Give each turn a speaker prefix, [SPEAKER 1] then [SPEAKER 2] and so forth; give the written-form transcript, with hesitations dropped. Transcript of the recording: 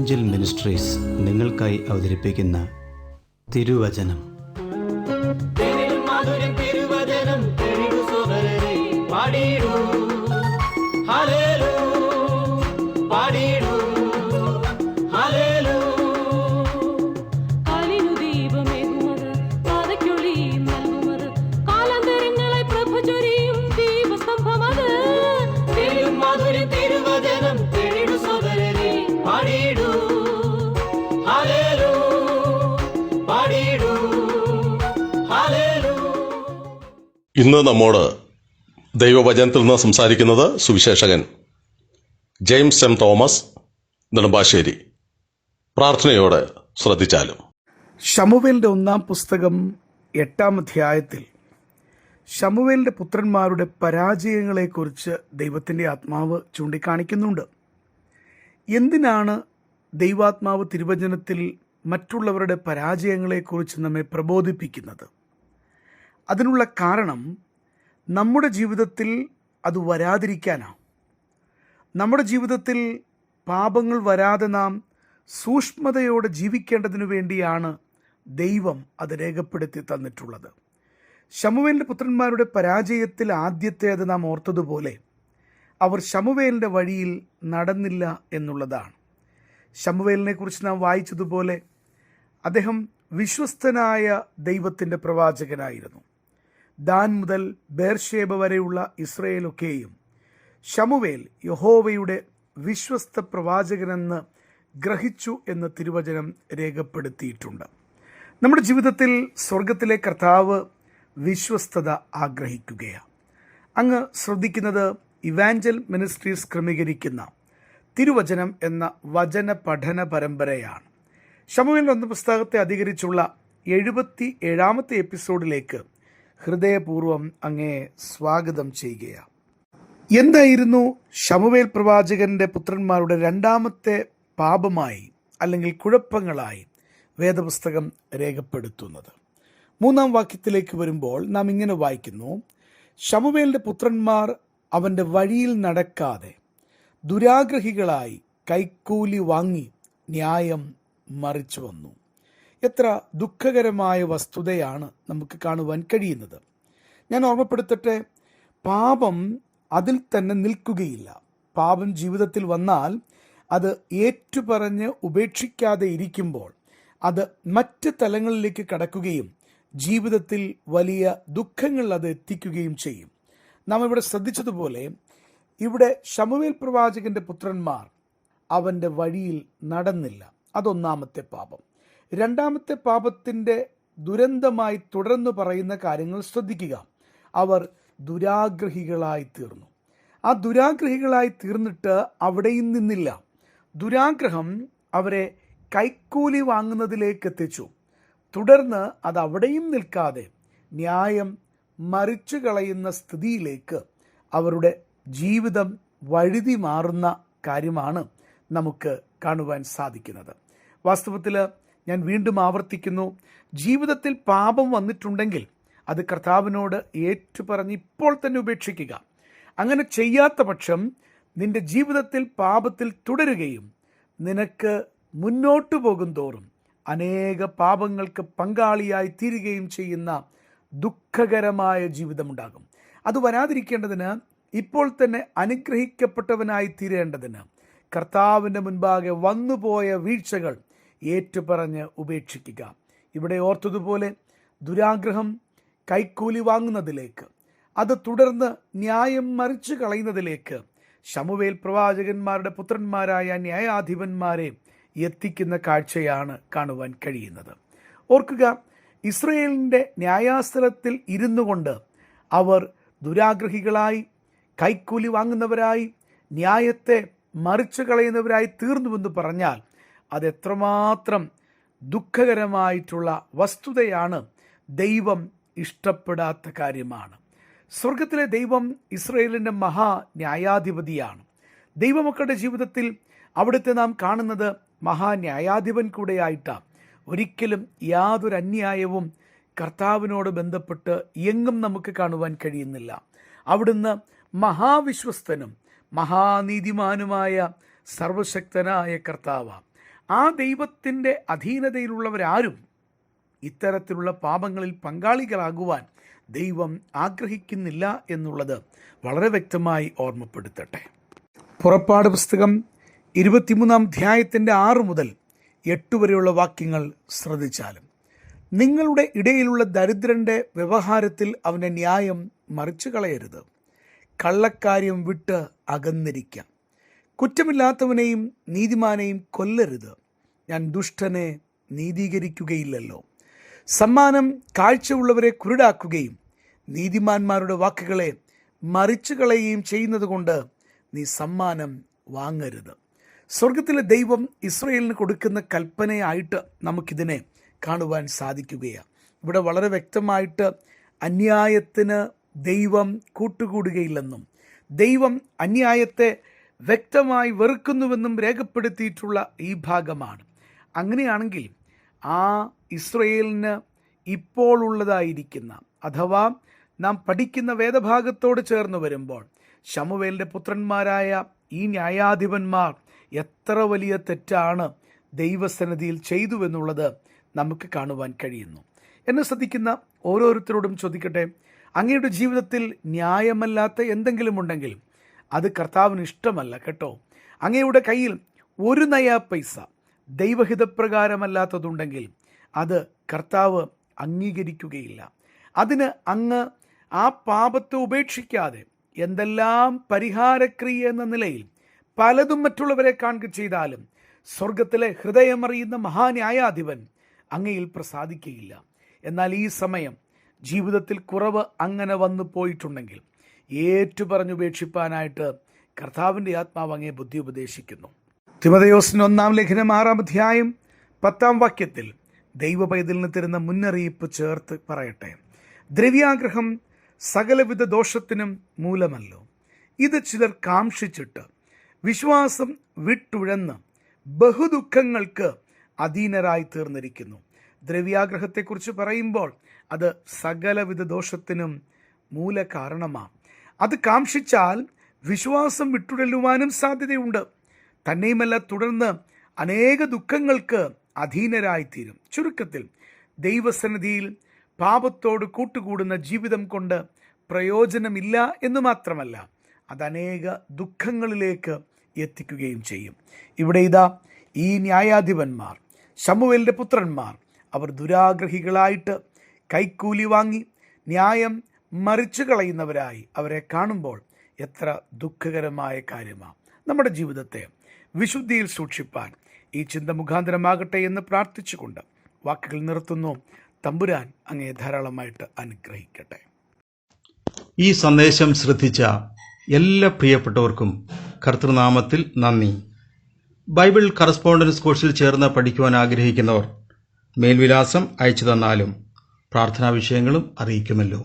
[SPEAKER 1] Evangel ministries നിങ്ങൾക്കായി അവതരിപ്പിക്കുന്ന തിരുവചനം.
[SPEAKER 2] ഇന്ന് നമ്മോട് ദൈവവചനത്തിൽ നിന്ന് സംസാരിക്കുന്നത് Suviseshakan James M Thomas Nedumbassery. പ്രാർത്ഥനയോടെ ശ്രദ്ധിച്ചാലും.
[SPEAKER 3] ശമൂവേലിൻ്റെ 1-ാം പുസ്തകം 8-ാം അധ്യായത്തിൽ ശമൂവേലിൻ്റെ പുത്രന്മാരുടെ പരാജയങ്ങളെക്കുറിച്ച് ദൈവത്തിൻ്റെ ആത്മാവ് ചൂണ്ടിക്കാണിക്കുന്നുണ്ട്. എന്തിനാണ് ദൈവാത്മാവ് തിരുവചനത്തിൽ മറ്റുള്ളവരുടെ പരാജയങ്ങളെക്കുറിച്ച് നമ്മെ പ്രബോധിപ്പിക്കുന്നത്? അതിനുള്ള കാരണം നമ്മുടെ ജീവിതത്തിൽ അത് വരാതിരിക്കാനാണ്. നമ്മുടെ ജീവിതത്തിൽ പാപങ്ങൾ വരാതെ നാം സൂക്ഷ്മതയോടെ ജീവിക്കേണ്ടതിനു വേണ്ടിയാണ് ദൈവം അത് രേഖപ്പെടുത്തി തന്നിട്ടുള്ളത്. ശമൂവേലിൻ്റെ പുത്രന്മാരുടെ പരാജയത്തിൽ ആദ്യത്തേത് നാം ഓർത്തതുപോലെ അവർ ശമൂവേലിൻ്റെ വഴിയിൽ നടന്നില്ല എന്നുള്ളതാണ്. ശമൂവേലിനെ കുറിച്ച് നാം വായിച്ചതുപോലെ അദ്ദേഹം വിശ്വസ്തനായ ദൈവത്തിൻ്റെ പ്രവാചകനായിരുന്നു. ദാൻ മുതൽ ബേർഷേബ വരെയുള്ള ഇസ്രയേലൊക്കെയും ശമൂവേൽ യഹോവയുടെ വിശ്വസ്ത പ്രവാചകനെന്ന് ഗ്രഹിച്ചു എന്ന് തിരുവചനം രേഖപ്പെടുത്തിയിട്ടുണ്ട്. നമ്മുടെ ജീവിതത്തിൽ സ്വർഗത്തിലെ കർത്താവ് വിശ്വസ്തത ആഗ്രഹിക്കുകയാണ്. അങ്ങ് ശ്രദ്ധിക്കുന്നത് ഇവാഞ്ചൽ മിനിസ്ട്രീസ് ക്രമീകരിക്കുന്ന തിരുവചനം എന്ന വചന പഠന പരമ്പരയാണ്. ശമൂവേൽ 1 പുസ്തകത്തെ അധികരിച്ചുള്ള 77-ാമത്തെ എപ്പിസോഡിലേക്ക് ഹൃദയപൂർവ്വം അങ്ങേ സ്വാഗതം ചെയ്യുകയാണ്. എന്തായിരുന്നു ശമൂവേൽ പ്രവാചകന്റെ പുത്രന്മാരുടെ 2ാമത്തെ പാപമായി അല്ലെങ്കിൽ കുഴപ്പങ്ങളായി വേദപുസ്തകം രേഖപ്പെടുത്തുന്നത്? 3-ാം വാക്യത്തിലേക്ക് വരുമ്പോൾ നാം ഇങ്ങനെ വായിക്കുന്നു: ശമൂവേലിന്റെ പുത്രന്മാർ അവന്റെ വഴിയിൽ നടക്കാതെ ദുരാഗ്രഹികളായി കൈക്കൂലി വാങ്ങി ന്യായം മറിച്ചു വന്നു. എത്ര ദുഃഖകരമായ വസ്തുതയാണ് നമുക്ക് കാണുവാൻ കഴിയുന്നത്. ഞാൻ ഓർമ്മപ്പെടുത്തട്ടെ, പാപം അതിൽ തന്നെ നിൽക്കുകയില്ല. പാപം ജീവിതത്തിൽ വന്നാൽ അത് ഏറ്റുപറഞ്ഞ് ഉപേക്ഷിക്കാതെ ഇരിക്കുമ്പോൾ അത് മറ്റ് തലങ്ങളിലേക്ക് കടക്കുകയും ജീവിതത്തിൽ വലിയ ദുഃഖങ്ങൾ അത് എത്തിക്കുകയും ചെയ്യും. നാം ഇവിടെ ശ്രദ്ധിച്ചതുപോലെ ഇവിടെ ശമൂവേൽ പ്രവാചകന്റെ പുത്രന്മാർ അവൻ്റെ വഴിയിൽ നടന്നില്ല. അതൊന്നാമത്തെ പാപം. 2ാമത്തെ പാപത്തിൻ്റെ ദുരന്തമായി തുടർന്ന് പറയുന്ന കാര്യങ്ങൾ ശ്രദ്ധിക്കുക. അവർ ദുരാഗ്രഹികളായി തീർന്നു. ആ ദുരാഗ്രഹികളായി തീർന്നിട്ട് അവിടെയും നിന്നില്ല. ദുരാഗ്രഹം അവരെ കൈക്കൂലി വാങ്ങുന്നതിലേക്ക് എത്തിച്ചു. തുടർന്ന് അത് അവിടെയും നിൽക്കാതെ ന്യായം മറിച്ചു കളയുന്ന സ്ഥിതിയിലേക്ക് അവരുടെ ജീവിതം വഴുതി മാറുന്ന കാര്യമാണ് നമുക്ക് കാണുവാൻ സാധിക്കുന്നത്. വാസ്തവത്തിൽ ഞാൻ വീണ്ടും ആവർത്തിക്കുന്നു, ജീവിതത്തിൽ പാപം വന്നിട്ടുണ്ടെങ്കിൽ അത് കർത്താവിനോട് ഏറ്റുപറഞ്ഞ് ഇപ്പോൾ തന്നെ ഉപേക്ഷിക്കുക. അങ്ങനെ ചെയ്യാത്ത പക്ഷം നിന്റെ ജീവിതത്തിൽ പാപത്തിൽ തുടരുകയും നിനക്ക് മുന്നോട്ടു പോകും തോറും അനേക പാപങ്ങൾക്ക് പങ്കാളിയായി തീരുകയും ചെയ്യുന്ന ദുഃഖകരമായ ജീവിതമുണ്ടാകും. അത് വരാതിരിക്കേണ്ടതിന് ഇപ്പോൾ തന്നെ അനുഗ്രഹിക്കപ്പെട്ടവനായി തീരേണ്ടതിന് കർത്താവിൻ്റെ മുൻപാകെ വന്നുപോയ വീഴ്ചകൾ ഏറ്റുപറഞ്ഞ് ഉപേക്ഷിക്കുക. ഇവിടെ ഓർത്തതുപോലെ ദുരാഗ്രഹം കൈക്കൂലി വാങ്ങുന്നതിലേക്ക്, അത് തുടർന്ന് ന്യായം മറിച്ചു കളയുന്നതിലേക്ക് ശമൂവേൽ പ്രവാചകന്മാരുടെ പുത്രന്മാരായ ന്യായാധിപന്മാരെ എത്തിക്കുന്ന കാഴ്ചയാണ് കാണുവാൻ കഴിയുന്നത്. ഓർക്കുക, ഇസ്രയേലിൻ്റെ ന്യായാസ്ഥലത്തിൽ ഇരുന്നു കൊണ്ട് അവർ ദുരാഗ്രഹികളായി, കൈക്കൂലി വാങ്ങുന്നവരായി, ന്യായത്തെ മറിച്ചു കളയുന്നവരായി തീർന്നുവെന്ന് പറഞ്ഞാൽ അതെത്രമാത്രം ദുഃഖകരമായിട്ടുള്ള വസ്തുതയാണ്. ദൈവം ഇഷ്ടപ്പെടാത്ത കാര്യമാണ്. സ്വർഗത്തിലെ ദൈവം ഇസ്രയേലിൻ്റെ മഹാ ന്യായാധിപതിയാണ്. ദൈവമക്കളുടെ ജീവിതത്തിൽ അവിടുത്തെ നാം കാണുന്നത് മഹാന്യായാധിപൻ കൂടെയായിട്ടാണ്. ഒരിക്കലും യാതൊരു അന്യായവും കർത്താവിനോട് ബന്ധപ്പെട്ട് എങ്ങും നമുക്ക് കാണുവാൻ കഴിയുന്നില്ല. അവിടുന്ന് മഹാവിശ്വസ്തനും മഹാനീതിമാനുമായ സർവശക്തനായ കർത്താവാണ്. ആ ദൈവത്തിൻ്റെ അധീനതയിലുള്ളവരാരും ഇത്തരത്തിലുള്ള പാപങ്ങളിൽ പങ്കാളികളാകുവാൻ ദൈവം ആഗ്രഹിക്കുന്നില്ല എന്നുള്ളത് വളരെ വ്യക്തമായി ഓർമ്മപ്പെടുത്തട്ടെ. പുറപ്പാട് പുസ്തകം 23 അധ്യായത്തിൻ്റെ 6 മുതൽ 8 വരെയുള്ള വാക്യങ്ങൾ ശ്രദ്ധിച്ചാലും, നിങ്ങളുടെ ഇടയിലുള്ള ദരിദ്രൻ്റെ വ്യവഹാരത്തിൽ അവൻ്റെ ന്യായം മറിച്ചു കളയരുത്. കള്ളക്കാര്യം വിട്ട് അകന്നിരിക്കാം. കുറ്റമില്ലാത്തവനെയും നീതിമാനെയും കൊല്ലരുത്. ഞാൻ ദുഷ്ടനെ നീതീകരിക്കുകയില്ലല്ലോ. സമ്മാനം കാഴ്ചയുള്ളവരെ കുരുടാക്കുകയും നീതിമാന്മാരുടെ വാക്കുകളെ മറിച്ചു കളയുകയും ചെയ്യുന്നത് കൊണ്ട് നീ സമ്മാനം വാങ്ങരുത്. സ്വർഗത്തിലെ ദൈവം ഇസ്രായേലിന് കൊടുക്കുന്ന കൽപ്പനയായിട്ട് നമുക്കിതിനെ കാണുവാൻ സാധിക്കുകയാണ്. ഇവിടെ വളരെ വ്യക്തമായിട്ട് അന്യായത്തിന് ദൈവം കൂട്ടുകൂടുകയില്ലെന്നും ദൈവം അന്യായത്തെ വ്യക്തമായി വെറുക്കുന്നുവെന്നും രേഖപ്പെടുത്തിയിട്ടുള്ള ഈ ഭാഗമാണ്. അങ്ങനെയാണെങ്കിൽ ആ ഇസ്രായേലിന് ഇപ്പോൾ ഉള്ളതായിരിക്കുന്ന അഥവാ നാം പഠിക്കുന്ന വേദഭാഗത്തോട് ചേർന്ന് വരുമ്പോൾ ശമൂവേലിൻ്റെ പുത്രന്മാരായ ഈ ന്യായാധിപന്മാർ എത്ര വലിയ തെറ്റാണ് ദൈവസന്നിധിയിൽ ചെയ്തുവെന്നുള്ളത് നമുക്ക് കാണുവാൻ കഴിയുന്നു. എന്നെ ശ്രദ്ധിക്കുന്ന ഓരോരുത്തരോടും ചോദിക്കട്ടെ, അങ്ങയുടെ ജീവിതത്തിൽ ന്യായമല്ലാത്ത എന്തെങ്കിലും ഉണ്ടെങ്കിൽ അത് കർത്താവിന് ഇഷ്ടമല്ല കേട്ടോ. അങ്ങയുടെ കയ്യിൽ 1 നയാ പൈസ ദൈവഹിതപ്രകാരമല്ലാത്തതുണ്ടെങ്കിൽ അത് കർത്താവ് അംഗീകരിക്കുകയില്ല. അതിന് അങ്ങ് ആ പാപത്തെ ഉപേക്ഷിക്കാതെ എന്തെല്ലാം പരിഹാരക്രിയ എന്ന നിലയിൽ പലതും മറ്റുള്ളവരെ കാണുക ചെയ്താലും സ്വർഗത്തിലെ ഹൃദയമറിയുന്ന മഹാന്യായാധിപൻ അങ്ങയിൽ പ്രസാദിക്കുകയില്ല. എന്നാൽ ഈ സമയം ജീവിതത്തിൽ കുറവ് അങ്ങനെ വന്നു പോയിട്ടുണ്ടെങ്കിൽ ഏറ്റുപറഞ്ഞുപേക്ഷിപ്പാനായിട്ട് കർത്താവിൻ്റെ ആത്മാവ് അങ്ങയെ ബുദ്ധി ഉപദേശിക്കുന്നു. തിമോഥെയോസിന് 1-ാം ലേഖനം 6-ാം അധ്യായം 10-ാം വാക്യത്തിൽ ദൈവപൈതലിന് തരുന്ന മുന്നറിയിപ്പ് ചേർത്ത് പറയട്ടെ. ദ്രവ്യാഗ്രഹം സകലവിധ ദോഷത്തിനും മൂലമല്ലോ. ഇത് ചിലർ കാംക്ഷിച്ചിട്ട് വിശ്വാസം വിട്ടുഴന്ന് ബഹുദുഃഖങ്ങൾക്ക് അധീനരായി തീർന്നിരിക്കുന്നു. ദ്രവ്യാഗ്രഹത്തെക്കുറിച്ച് പറയുമ്പോൾ അത് സകലവിധ ദോഷത്തിനും മൂല കാരണമാണ്. അത് കാംക്ഷിച്ചാൽ വിശ്വാസം വിട്ടുഴലുവാനും സാധ്യതയുണ്ട്. തന്നെയുമല്ല, തുടർന്ന് അനേക ദുഃഖങ്ങൾക്ക് അധീനരായിത്തീരും. ചുരുക്കത്തിൽ ദൈവസന്നിധിയിൽ പാപത്തോട് കൂട്ടുകൂടുന്ന ജീവിതം കൊണ്ട് പ്രയോജനമില്ല എന്ന് മാത്രമല്ല, അത് അനേക ദുഃഖങ്ങളിലേക്ക് എത്തിക്കുകയും ചെയ്യും. ഇവിടെ ഇതാ ഈ ന്യായാധിപന്മാർ, ശമൂവേലിൻ്റെ പുത്രന്മാർ, അവർ ദുരാഗ്രഹികളായിട്ട് കൈക്കൂലി വാങ്ങി ന്യായം മറിച്ചു കളയുന്നവരായി അവരെ കാണുമ്പോൾ എത്ര ദുഃഖകരമായ കാര്യമാണ്. നമ്മുടെ ജീവിതത്തെ വിശുദ്ധിയിൽ സൂക്ഷിപ്പാൻ ഈ ചിന്ത മുഖാന്തരമാകട്ടെ എന്ന് പ്രാർത്ഥിച്ചുകൊണ്ട് വാക്കുകൾ നിർത്തുന്നു. തമ്പുരാൻ അങ്ങയെ ധാരാളമായിട്ട് അനുഗ്രഹിക്കട്ടെ.
[SPEAKER 1] ഈ സന്ദേശം ശ്രദ്ധിച്ച എല്ലാ പ്രിയപ്പെട്ടവർക്കും കർത്തൃനാമത്തിൽ നന്ദി. ബൈബിൾ കറസ്പോണ്ടൻസ് കോഴ്സിൽ ചേർന്ന് പഠിക്കുവാൻ ആഗ്രഹിക്കുന്നവർ മേൽവിലാസം അയച്ചു തന്നാലും പ്രാർത്ഥനാ വിഷയങ്ങളും അറിയിക്കുമല്ലോ.